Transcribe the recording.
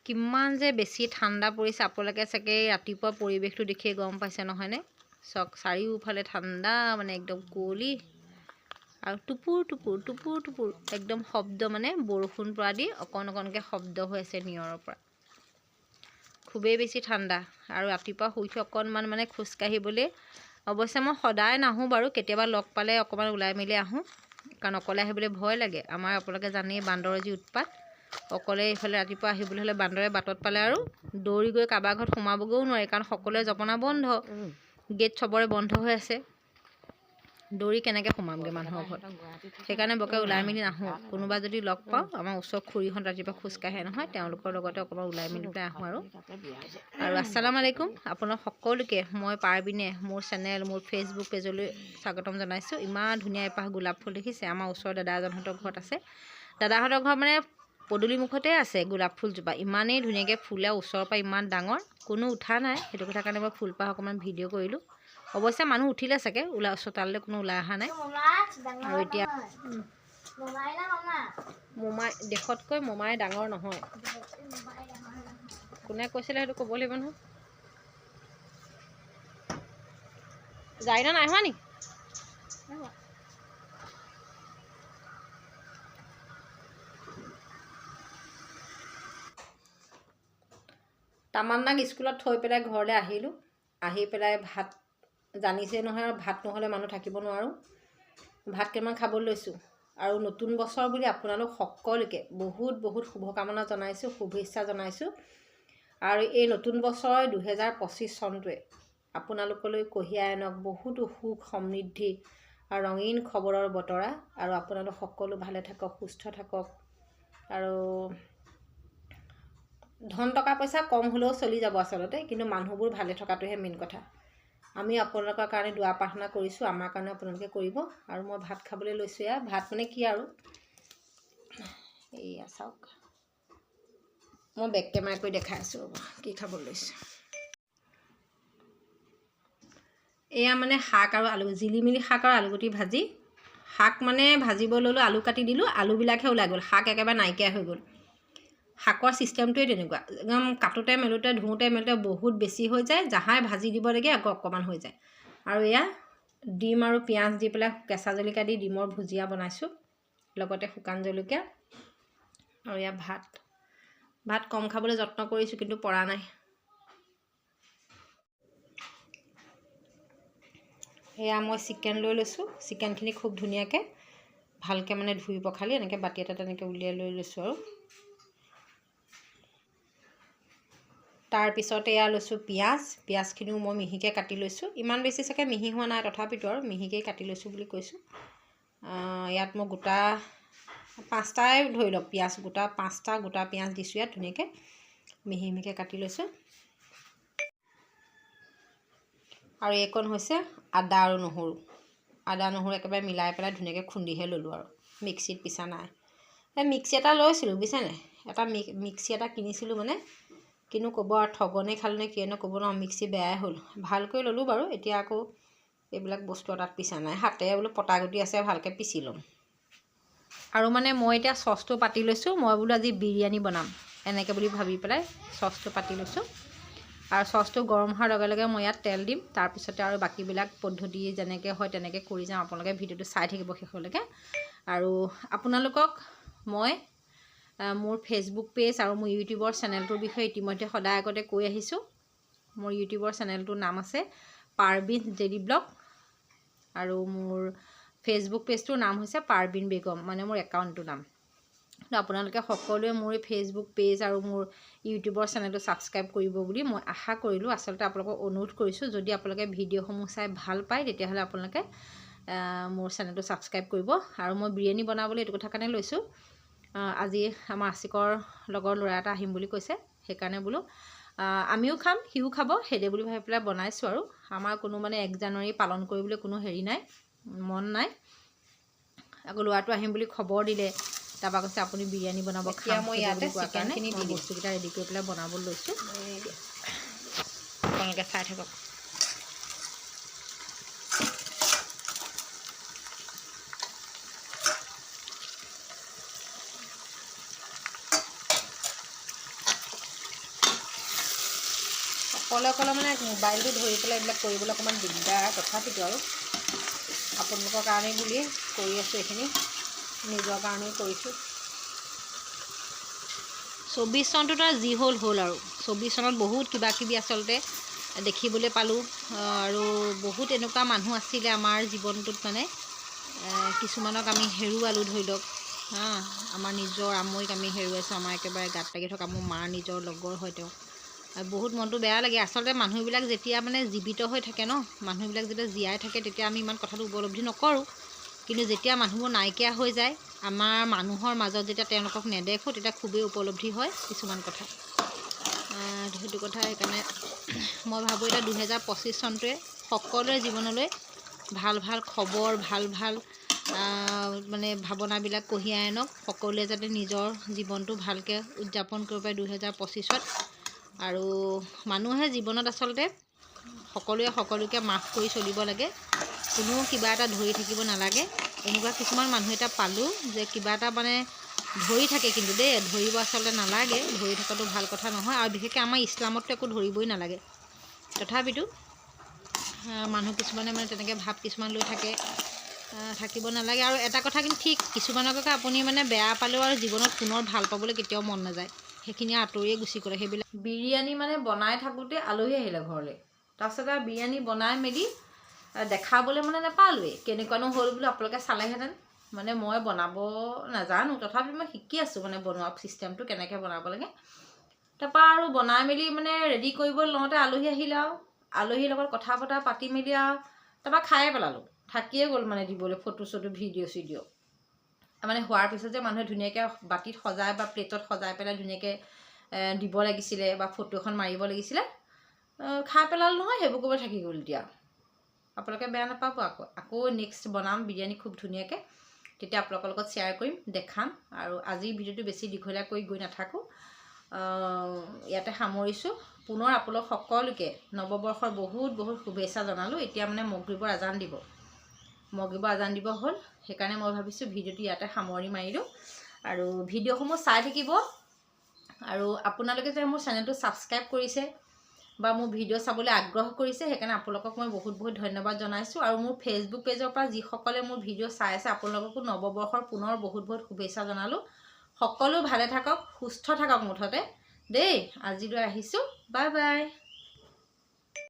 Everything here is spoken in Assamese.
কিমান যে বেছি ঠাণ্ডা পৰিছে আপোনালোকে চাগে ৰাতিপুৱা পৰিৱেশটো দেখিয়ে গম পাইছে নহয়নে চক চাৰিওফালে ঠাণ্ডা মানে একদম কুঁৱলী আৰু টুপুৰ টুপুৰ টুপুৰ টুপুৰ একদম শব্দ মানে বৰষুণ পৰা দি অকণ অকণকৈ শব্দ হৈ আছে নিয়ৰৰ পৰা খুবেই বেছি ঠাণ্ডা আৰু ৰাতিপুৱা শুই উঠি অকণমান মানে খোজকাঢ়িবলৈ অৱশ্যে মই সদায় নাহোঁ বাৰু কেতিয়াবা লগ পালে অকণমান ওলাই মেলি আহোঁ কাৰণ অকলে আহিবলৈ ভয় লাগে আমাৰ আপোনালোকে জানেই বান্দৰৰ যি উৎপাত অকলে এইফালে ৰাতিপুৱা আহিবলৈ হ'লে বান্দৰে বাটত পালে আৰু দৌৰি গৈ কাৰোবাৰ ঘৰত সোমাবগৈও নোৱাৰে কাৰণ সকলোৱে জপনা বন্ধ গেট চবৰে বন্ধ হৈ আছে দৌৰি কেনেকৈ সোমামগৈ মানুহৰ ঘৰত সেইকাৰণে বৰকৈ ওলাই মেলি নাহোঁ কোনোবা যদি লগ পাওঁ আমাৰ ওচৰ খুৰীহঁত ৰাতিপুৱা খোজকাঢ়ে নহয় তেওঁলোকৰ লগতে অকণমান ওলাই মেলি পেলাই আহোঁ আৰু আসসালামু আলাইকুম আপোনাক সকলোকে মই পাৰবিনে মোৰ চেনেল মোৰ ফেচবুক পেজলৈ স্বাগতম জনাইছোঁ ইমান ধুনীয়া এপাহ গোলাপ ফুল দেখিছে আমাৰ ওচৰৰ দাদা এজনহঁতৰ ঘৰত আছে দাদাহঁতৰ ঘৰ মানে পদূলি মুখতে আছে গোলাপ ফুলজোপা ইমানেই ধুনীয়াকৈ ফুলে ওচৰৰ পৰা ইমান ডাঙৰ কোনো উঠা নাই সেইটো কথা কাৰণে মই ফুলপাহ অকণমান ভিডিঅ' কৰিলোঁ অৱশ্যে মানুহ উঠিলে চাগে ওলাই চোতাললৈ কোনো ওলাই অহা নাই আৰু এতিয়া মোমাই দেশতকৈ মোমাই ডাঙৰ নহয় কোনে কৈছিলে সেইটো ক'ব লাগিব নহয় যাই নাই হোৱা নি তামান্নাক স্কুলত থৈ পেলাই ঘৰলৈ আহিলোঁ আহি পেলাই ভাত জানিছে নহয় আৰু ভাত নহ'লে মানুহ থাকিব নোৱাৰোঁ ভাত কেইটামান খাবলৈ লৈছোঁ আৰু নতুন বছৰ বুলি আপোনালোক সকলোকে বহুত বহুত শুভকামনা জনাইছোঁ শুভেচ্ছা জনাইছোঁ আৰু এই নতুন বছৰ 2025 চনটোৱে আপোনালোকলৈ কঢ়িয়াই আনক বহুতো সুখ সমৃদ্ধি আৰু ৰঙীন খবৰৰ বতৰা আৰু আপোনালোক সকলো ভালে থাকক সুস্থ থাকক আৰু ধন টকা পইচা কম হ'লেও চলি যাব আচলতে কিন্তু মানুহবোৰ ভালে থকাটোহে মেইন কথা আমি আপোনালোকৰ কাৰণে দুৱা প্ৰাৰ্থনা কৰিছোঁ আমাৰ কাৰণে আপোনালোকে কৰিব আৰু মই ভাত খাবলৈ লৈছোঁ এয়া ভাত মানে কি আৰু এইয়া চাওক মই বেক কেমেৰা কৰি দেখাই আছোঁ ৰ'ব কি খাবলৈ লৈছোঁ এয়া মানে শাক আৰু আলু জিলিমিলি শাক আৰু আলুগুটি ভাজি শাক মানে ভাজিব ল'লোঁ আলু কাটি দিলোঁ আলুবিলাকহে ওলাই গ'ল শাক একেবাৰে নাইকিয়া হৈ গ'ল শাকৰ ছিষ্টেমটোৱে তেনেকুৱা একদম কাটোতে মেলোতে ধুওঁতে মেলোতে বহুত বেছি হৈ যায় জাহাই ভাজি দিব লাগে আকৌ অকণমান হৈ যায় আৰু এয়া ডিম আৰু পিঁয়াজ দি পেলাই কেঁচা জলকীয়া দি ডিমৰ ভুজিয়া বনাইছোঁ লগতে শুকান জলকীয়া আৰু এয়া ভাত কম খাবলৈ যত্ন কৰিছোঁ কিন্তু পৰা নাই এয়া মই চিকেন লৈ লৈছোঁ চিকেনখিনি খুব ধুনীয়াকৈ ভালকৈ মানে ধুই পখালি এনেকৈ বাতি এটাত এনেকৈ উলিয়াই লৈ লৈছোঁ আৰু তাৰপিছতে এয়া লৈছোঁ পিঁয়াজখিনিও মই মিহিকৈ কাটি লৈছোঁ ইমান বেছি চাগে মিহি হোৱা নাই তথাপিতো আৰু মিহিকৈ কাটি লৈছোঁ বুলি কৈছোঁ ইয়াত মই গোটা 5টাই ধৰি লওক পিঁয়াজ গোটা 5টা গোটা পিঁয়াজ দিছোঁ ইয়াত ধুনীয়াকৈ মিহি মিহিকৈ কাটি লৈছোঁ আৰু এইকণ হৈছে আদা আৰু নহৰু একেবাৰে মিলাই পেলাই ধুনীয়াকৈ খুন্দিহে ল'লোঁ আৰু মিক্সিত পিছা নাই এই মিক্সি এটা লৈছিলোঁ বুজিছেনে এটা মিক্সি এটা কিনিছিলোঁ মানে কিনো ক'ব আৰু ঠগনে খালোঁ নে কিয়েনো ক'ব ন মিক্সি বেয়াই হ'ল ভালকৈ ল'লোঁ বাৰু এতিয়া আকৌ এইবিলাক বস্তু তাত পিছা নাই হাতেৰে বোলো পটাগুটি আছে ভালকৈ পিচি ল'ম আৰু মানে মই এতিয়া চচটো পাতি লৈছোঁ মই বোলো আজি বিৰিয়ানী বনাম এনেকৈ বুলি ভাবি পেলাই চচটো পাতি লৈছোঁ আৰু চচটো গৰম হোৱাৰ লগে লগে মই ইয়াত তেল দিম তাৰপিছতে আৰু বাকীবিলাক পদ্ধতি যেনেকৈ হয় তেনেকৈ কৰি যাম আপোনালোকে ভিডিঅ'টো চাই থাকিব শেষলৈকে আৰু আপোনালোকক মই মোৰ ফেচবুক পেজ আৰু মোৰ ইউটিউবৰ চেনেলটোৰ বিষয়ে ইতিমধ্যে সদায় আগতে কৈ আহিছোঁ মোৰ ইউটিউবৰ চেনেলটোৰ নাম আছে পাৰবিন ডেইলি ব্লগ আৰু মোৰ ফেচবুক পেজটোৰ নাম হৈছে পাৰবিন বেগম মানে মোৰ একাউণ্টটোৰ নাম আপোনালোকে সকলোৱে মোৰ ফেচবুক পেজ আৰু মোৰ ইউটিউবৰ চেনেলটো ছাবস্ক্ৰাইব কৰিব বুলি মই আশা কৰিলোঁ আচলতে আপোনালোকক অনুৰোধ কৰিছোঁ যদি আপোনালোকে ভিডিঅ'সমূহ চাই ভাল পায় তেতিয়াহ'লে আপোনালোকে মোৰ চেনেলটো ছাবস্ক্ৰাইব কৰিব আৰু মই বিৰিয়ানী বনাবলৈ এইটো কথা কাৰণে লৈছোঁ আজি আমাৰ আচিকৰ লগৰ ল'ৰা এটা আহিম বুলি কৈছে সেইকাৰণে বোলো আমিও খাম সিও খাব সেইদে বুলি ভাবি পেলাই বনাইছোঁ আৰু আমাৰ কোনো মানে 1 জানুৱাৰী পালন কৰিবলৈ কোনো হেৰি নাই মন নাই আকৌ ল'ৰাটো আহিম বুলি খবৰ দিলে তাৰপৰা কৈছে আপুনি বিৰিয়ানী বনাব খাম মই ইয়াতে চিকেনখিনি দি বস্তুকেইটা ৰেডি কৰি পেলাই বনাব লৈছোঁ আপোনালোকে চাই থাকক অকলে মানে মোবাইলটো ধৰি পেলাই এইবিলাক কৰিবলৈ অকণমান দিগদাৰ, তথাপিতো আৰু আপোনালোকৰ কাৰণেই বুলি কৰি আছোঁ, এইখিনি নিজৰ কাৰণেই কৰিছোঁ। 24 চনটোত আৰু যি হ'ল আৰু 24 চনত বহুত কিবা কিবি আচলতে দেখিবলৈ পালোঁ, আৰু বহুত এনেকুৱা মানুহ আছিলে আমাৰ জীৱনটোত, মানে কিছুমানক আমি হেৰুৱালোঁ ধৰি লওক। আমাৰ নিজৰ আমৈক আমি হেৰুৱাইছোঁ, আমাৰ একেবাৰে গাত লাগি থকা মোৰ মাৰ নিজৰ লগৰ হয় তেওঁ। বহুত মনটো বেয়া লাগে আচলতে। মানুহবিলাক যেতিয়া মানে জীৱিত হৈ থাকে ন, মানুহবিলাক যেতিয়া জীয়াই থাকে তেতিয়া আমি ইমান কথাটো উপলব্ধি নকৰোঁ, কিন্তু যেতিয়া মানুহবোৰ নাইকিয়া হৈ যায়, আমাৰ মানুহৰ মাজত যেতিয়া তেওঁলোকক নেদেখোঁ, তেতিয়া খুবেই উপলব্ধি হয় কিছুমান কথা। সেইটো কথা সেইকাৰণে মই ভাবোঁ এতিয়া 2025 চনটোৱে সকলোৰে জীৱনলৈ ভাল ভাল খবৰ, ভাল ভাল মানে ভাৱনাবিলাক কঢ়িয়াই আনক। সকলোৱে যাতে নিজৰ জীৱনটো ভালকৈ উদযাপন কৰিব পাৰে 2025ত। আৰু মানুহে জীৱনত আচলতে সকলোৱে সকলোকে মাফ কৰি চলিব লাগে, কোনো কিবা এটা ধৰি থাকিব নালাগে। এনেকুৱা কিছুমান মানুহ এটা পালোঁ যে কিবা এটা মানে ধৰি থাকে, কিন্তু দেই ধৰিব আচলতে নালাগে, ধৰি থকাটো ভাল কথা নহয়, আৰু বিশেষকৈ আমাৰ ইছলামততো একো ধৰিবই নালাগে। তথাপিতো মানুহ কিছুমানে মানে তেনেকৈ ভাৱ কিছুমান লৈ থাকিব নালাগে। আৰু এটা কথা কিন্তু ঠিক, কিছুমানকে আপুনি মানে বেয়া পালেও আৰু জীৱনত পুনৰ ভাল পাবলৈ কেতিয়াও মন নাযায়, সেইখিনি আঁতৰিয়ে গুচি গ'লে। সেইবিলাক বিৰিয়ানী মানে বনাই থাকোঁতে আলহী আহিলে ঘৰলৈ, তাৰপিছত আৰু বিৰিয়ানী বনাই মেলি দেখাবলৈ মানে নাপালোৱেই, কেনেকুৱানো হ'ল বুলি আপোনালোকে চালেহেঁতেন। মানে মই বনাব নাজানো, তথাপিও মই শিকি আছোঁ মানে বনোৱা ছিষ্টেমটো কেনেকৈ বনাব লাগে। তাৰপৰা আৰু বনাই মেলি মানে ৰেডি কৰিব লওঁতে আলহী আহিলে, আৰু আলহীৰ লগত কথা বতৰা পাতি মেলি আৰু তাৰপৰা খায়ে পেলালোঁ, থাকিয়ে গ'ল মানে দিবলৈ ফটো চটো ভিডিঅ' মানে হোৱাৰ পিছত যে মানুহে ধুনীয়াকৈ বাতিত সজাই বা প্লেটত সজাই পেলাই ধুনীয়াকৈ দিব লাগিছিলে বা ফটো এখন মাৰিব লাগিছিলে, খাই পেলালোঁ নহয়, সেইবোৰ কৰিব থাকি গ'ল। এতিয়া আপোনালোকে বেয়া নাপাব, আকৌ নেক্সট বনাম বিৰিয়ানী খুব ধুনীয়াকৈ, তেতিয়া আপোনালোকৰ লগত শ্বেয়াৰ কৰিম, দেখাম। আৰু আজিৰ ভিডিঅ'টো বেছি দীঘলীয়া কৰি গৈ নাথাকোঁ, ইয়াতে সামৰিছোঁ। পুনৰ আপোনালোক সকলোকে নৱবৰ্ষৰ বহুত বহুত শুভেচ্ছা জনালোঁ। এতিয়া মানে মগৰিবৰ আজান দিব হ'ল, সেইকাৰণে মই ভাবিছোঁ ভিডিঅ'টো ইয়াতে সামৰি মাৰিলোঁ। আৰু ভিডিঅ'সমূহ চাই থাকিব, আৰু আপোনালোকে যে মোৰ চেনেলটো ছাবস্ক্ৰাইব কৰিছে বা মোৰ ভিডিঅ' চাবলৈ আগ্ৰহ কৰিছে, সেইকাৰণে আপোনালোকক মই বহুত বহুত ধন্যবাদ জনাইছোঁ। আৰু মোৰ ফেচবুক পেজৰ পৰা যিসকলে মোৰ ভিডিঅ' চাই আছে, আপোনালোককো নৱবৰ্ষৰ পুনৰ বহুত বহুত শুভেচ্ছা জনালোঁ। সকলো ভালে থাকক, সুস্থ থাকক মুঠতে দেই। আজিলৈ আহিছোঁ, বাই বাই।